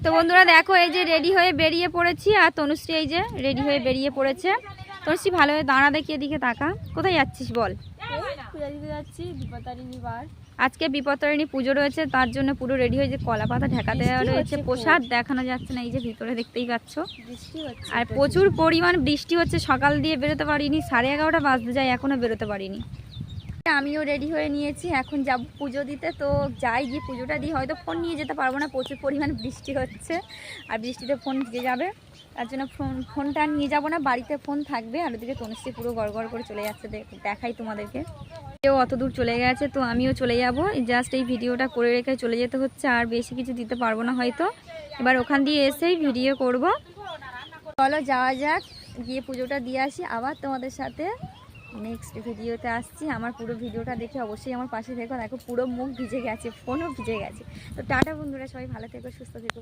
তো বন্ধুরা দেখো, এই যে রেডি হয়ে বেরিয়ে পড়েছি, আর তনুশ্রী এই যে রেডি হয়ে বেরিয়ে পড়েছে। তনুশ্রী ভালো হয়ে দাঁড়া, দেখি এদিকে তাকা। কোথায় যাচ্ছিস বল? পূজা দিতে যাচ্ছি, বিপত্তারিণী বার। আজকে বিপত্তারিণী পুজো রয়েছে, তার জন্য পুরো রেডি হয়ে যে কলা পাতা ঢাকা দেওয়া রয়েছে, প্রসাদ দেখানো যাচ্ছে না, এই যে ভিতরে দেখতেই পাচ্ছ। বৃষ্টি হচ্ছে আর প্রচুর পরিমাণ বৃষ্টি হচ্ছে, সকাল দিয়ে বেরোতে পারিনি, 11:30 বাজতে যায়, এখনো বেরোতে পারিনি। আমিও রেডি হয়ে নিয়েছি, এখন যাব পুজো দিতে। তো যাই, গিয়ে পুজোটা দিই। হয়তো ফোন নিয়ে যেতে পারবো না, প্রচুর পরিমাণ বৃষ্টি হচ্ছে, আর বৃষ্টিতে ফোন ভিজে যাবে, তার জন্য ফোনটা নিয়ে যাব না, বাড়িতে ফোন থাকবে। আর ওদিকে তনুশ্রী পুরো গড়গড় করে চলে যাচ্ছে, দেখাই তোমাদেরকে। কেউ অত দূর চলে গেছে, তো আমিও চলে যাব। জাস্ট এই ভিডিওটা করে রেখে চলে যেতে হচ্ছে, আর বেশি কিছু দিতে পারবো না হয়তো। এবার ওখান দিয়ে এসেই ভিডিও করব। চলো যাওয়া যাক, গিয়ে পুজোটা দিয়ে আসি, আবার তোমাদের সাথে নেক্সট ভিডিওতে আসছি। আমার পুরো ভিডিওটা দেখে অবশ্যই আমার পাশে থেকো। দেখো পুরো মুখ ভিজে গেছে, ফোনও ভিজে গেছে। তো টাটা বন্ধুরা, সবাই ভালো থেকো, সুস্থ থেকো।